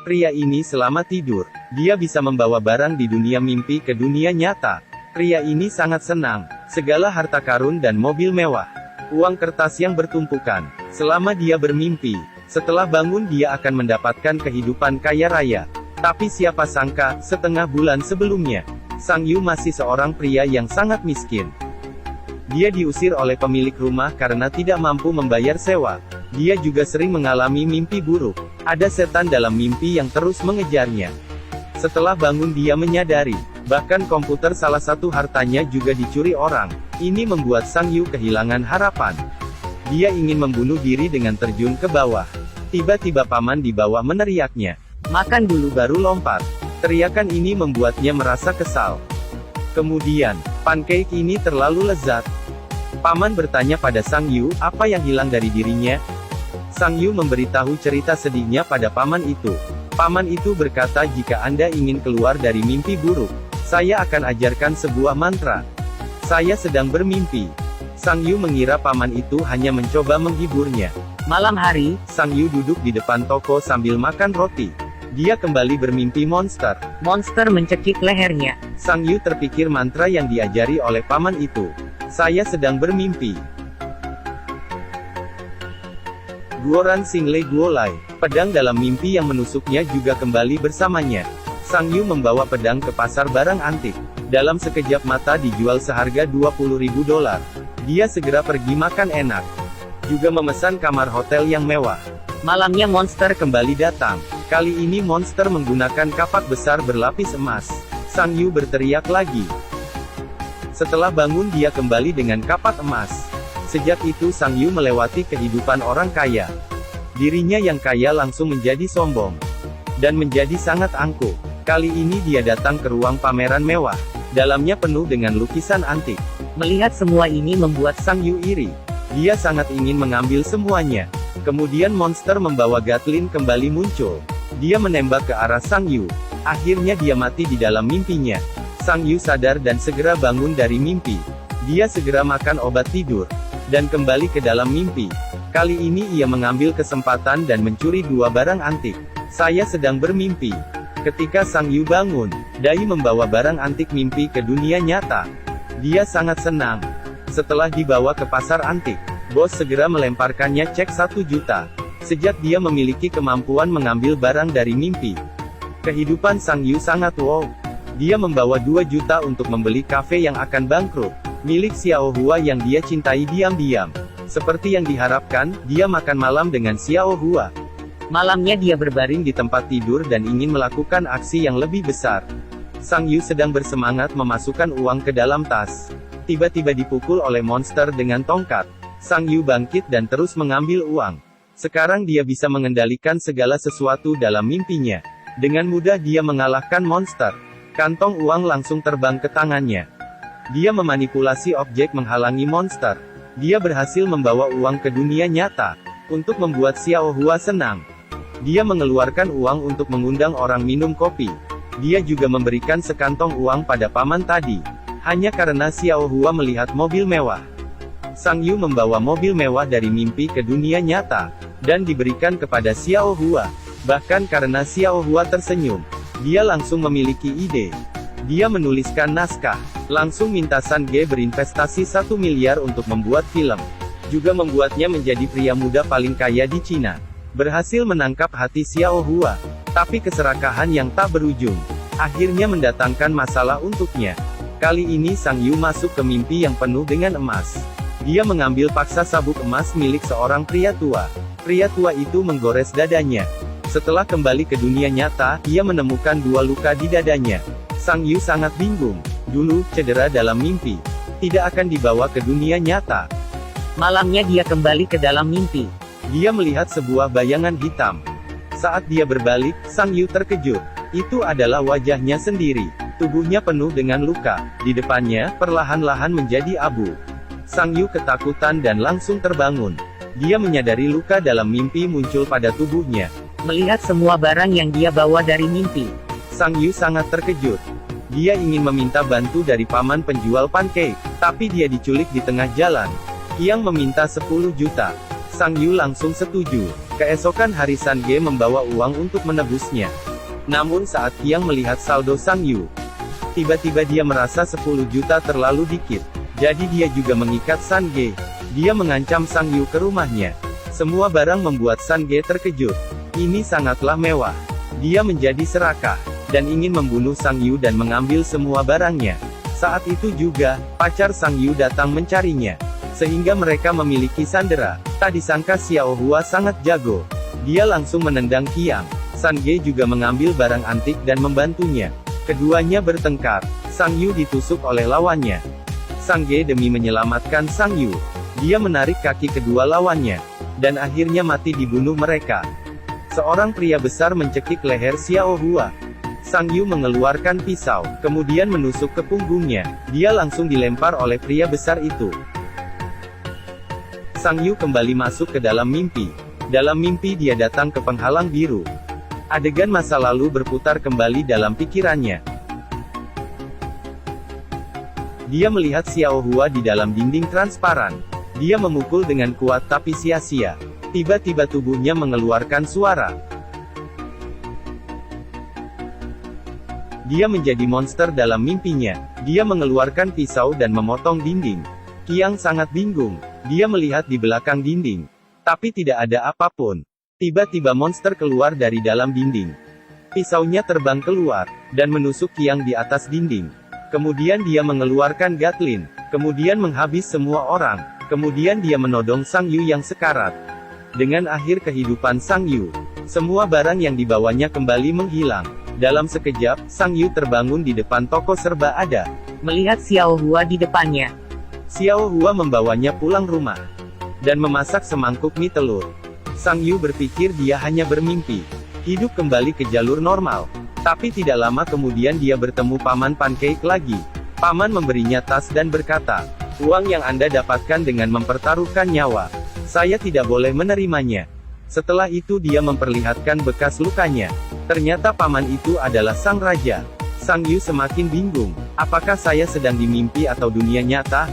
pria ini selama tidur. Dia bisa membawa barang di dunia mimpi ke dunia nyata. Pria ini sangat senang. Segala harta karun dan mobil mewah. Uang kertas yang bertumpukan. Selama dia bermimpi. Setelah bangun dia akan mendapatkan kehidupan kaya raya. Tapi siapa sangka, setengah bulan sebelumnya, Sang Yu masih seorang pria yang sangat miskin. Dia diusir oleh pemilik rumah karena tidak mampu membayar sewa. Dia juga sering mengalami mimpi buruk. Ada setan dalam mimpi yang terus mengejarnya. Setelah bangun dia menyadari, bahkan komputer salah satu hartanya juga dicuri orang. Ini membuat Sang Yu kehilangan harapan. Dia ingin membunuh diri dengan terjun ke bawah. Tiba-tiba paman di bawah meneriaknya, "Makan dulu baru lompat." Teriakan ini membuatnya merasa kesal. Kemudian, pancake ini terlalu lezat. Paman bertanya pada Sang Yu, apa yang hilang dari dirinya? Sang Yu memberitahu cerita sedihnya pada paman itu. Paman itu berkata, jika Anda ingin keluar dari mimpi buruk, saya akan ajarkan sebuah mantra. Saya sedang bermimpi. Sang Yu mengira paman itu hanya mencoba menghiburnya. Malam hari, Sang Yu duduk di depan toko sambil makan roti. Dia kembali bermimpi monster. Monster mencekik lehernya. Sang Yu terpikir mantra yang diajari oleh paman itu. Saya sedang bermimpi. Guoran Xingle Guolai. Pedang dalam mimpi yang menusuknya juga kembali bersamanya. Sang Yu membawa pedang ke pasar barang antik. Dalam sekejap mata dijual seharga $20.000. Dia segera pergi makan enak. Juga memesan kamar hotel yang mewah. Malamnya monster kembali datang. Kali ini monster menggunakan kapak besar berlapis emas. Sang Yu berteriak lagi. Setelah bangun dia kembali dengan kapak emas. Sejak itu Sang Yu melewati kehidupan orang kaya. Dirinya yang kaya langsung menjadi sombong. Dan menjadi sangat angkuh. Kali ini dia datang ke ruang pameran mewah. Dalamnya penuh dengan lukisan antik. Melihat semua ini membuat Sang Yu iri. Dia sangat ingin mengambil semuanya. Kemudian monster membawa Gatlin kembali muncul. Dia menembak ke arah Sang Yu. Akhirnya dia mati di dalam mimpinya. Sang Yu sadar dan segera bangun dari mimpi. Dia segera makan obat tidur. Dan kembali ke dalam mimpi. Kali ini ia mengambil kesempatan dan mencuri 2 barang antik. Saya sedang bermimpi. Ketika Sang Yu bangun, Dai membawa barang antik mimpi ke dunia nyata. Dia sangat senang. Setelah dibawa ke pasar antik, bos segera melemparkannya cek 1 juta. Sejak dia memiliki kemampuan mengambil barang dari mimpi. Kehidupan Sang Yu sangat wow. Dia membawa 2 juta untuk membeli kafe yang akan bangkrut, milik Xiao Hua yang dia cintai diam-diam. Seperti yang diharapkan, dia makan malam dengan Xiao Hua. Malamnya dia berbaring di tempat tidur dan ingin melakukan aksi yang lebih besar. Sang Yu sedang bersemangat memasukkan uang ke dalam tas. Tiba-tiba dipukul oleh monster dengan tongkat. Sang Yu bangkit dan terus mengambil uang. Sekarang dia bisa mengendalikan segala sesuatu dalam mimpinya. Dengan mudah dia mengalahkan monster. Kantong uang langsung terbang ke tangannya. Dia memanipulasi objek menghalangi monster. Dia berhasil membawa uang ke dunia nyata. Untuk membuat Xiao Hua senang. Dia mengeluarkan uang untuk mengundang orang minum kopi. Dia juga memberikan sekantong uang pada paman tadi. Hanya karena Xiao Hua melihat mobil mewah. Sang Yu membawa mobil mewah dari mimpi ke dunia nyata. Dan diberikan kepada Xiao Hua. Bahkan karena Xiao Hua tersenyum. Dia langsung memiliki ide. Dia menuliskan naskah. Langsung minta San Ge berinvestasi 1 miliar untuk membuat film. Juga membuatnya menjadi pria muda paling kaya di Cina. Berhasil menangkap hati Xiao Hua. Tapi keserakahan yang tak berujung. Akhirnya mendatangkan masalah untuknya. Kali ini Sang Yu masuk ke mimpi yang penuh dengan emas. Dia mengambil paksa sabuk emas milik seorang pria tua. Pria tua itu menggores dadanya. Setelah kembali ke dunia nyata, ia menemukan 2 luka di dadanya. Sang Yu sangat bingung. Dulu, cedera dalam mimpi. Tidak akan dibawa ke dunia nyata. Malamnya dia kembali ke dalam mimpi. Dia melihat sebuah bayangan hitam. Saat dia berbalik, Sang Yu terkejut. Itu adalah wajahnya sendiri. Tubuhnya penuh dengan luka. Di depannya, perlahan-lahan menjadi abu. Sang Yu ketakutan dan langsung terbangun. Dia menyadari luka dalam mimpi muncul pada tubuhnya. Melihat semua barang yang dia bawa dari mimpi, Sang Yu sangat terkejut. Dia ingin meminta bantu dari paman penjual pancake, tapi dia diculik di tengah jalan. Yang meminta 10 juta. Sang Yu langsung setuju. Keesokan hari Sang Ge membawa uang untuk menebusnya. Namun saat Qiang melihat saldo Sang Yu, tiba-tiba dia merasa 10 juta terlalu dikit. Jadi dia juga mengikat Sang Ge. Dia mengancam Sang Yu ke rumahnya. Semua barang membuat Sang Ge terkejut. Ini sangatlah mewah. Dia menjadi serakah, dan ingin membunuh Sang Yu dan mengambil semua barangnya. Saat itu juga, pacar Sang Yu datang mencarinya. Sehingga mereka memiliki sandera. Tak disangka Xiao Hua sangat jago. Dia langsung menendang Qiang. Sang Ge juga mengambil barang antik dan membantunya. Keduanya bertengkar. Sang Yu ditusuk oleh lawannya. Sang Ge demi menyelamatkan Sang Yu, dia menarik kaki kedua lawannya. Dan akhirnya mati dibunuh mereka. Seorang pria besar mencekik leher Xiao Hua. Sang Yu mengeluarkan pisau, kemudian menusuk ke punggungnya. Dia langsung dilempar oleh pria besar itu. Sang Yu kembali masuk ke dalam mimpi. Dalam mimpi dia datang ke penghalang biru. Adegan masa lalu berputar kembali dalam pikirannya. Dia melihat Xiao Hua di dalam dinding transparan. Dia memukul dengan kuat tapi sia-sia. Tiba-tiba tubuhnya mengeluarkan suara. Dia menjadi monster dalam mimpinya. Dia mengeluarkan pisau dan memotong dinding. Qiang sangat bingung. Dia melihat di belakang dinding. Tapi tidak ada apapun. Tiba-tiba monster keluar dari dalam dinding. Pisaunya terbang keluar, dan menusuk Qiang di atas dinding. Kemudian dia mengeluarkan Gatlin. Kemudian menghabis semua orang. Kemudian dia menodong Sang Yu yang sekarat. Dengan akhir kehidupan Sang Yu, semua barang yang dibawanya kembali menghilang. Dalam sekejap, Sang Yu terbangun di depan toko serba ada. Melihat Xiao Hua di depannya, Xiao Hua membawanya pulang rumah. Dan memasak semangkuk mie telur. Sang Yu berpikir dia hanya bermimpi. Hidup kembali ke jalur normal. Tapi tidak lama kemudian dia bertemu Paman Pancake lagi. Paman memberinya tas dan berkata, "Uang yang Anda dapatkan dengan mempertaruhkan nyawa. Saya tidak boleh menerimanya." Setelah itu dia memperlihatkan bekas lukanya. Ternyata paman itu adalah sang raja. Sang Yu semakin bingung. Apakah saya sedang di mimpi atau dunia nyata?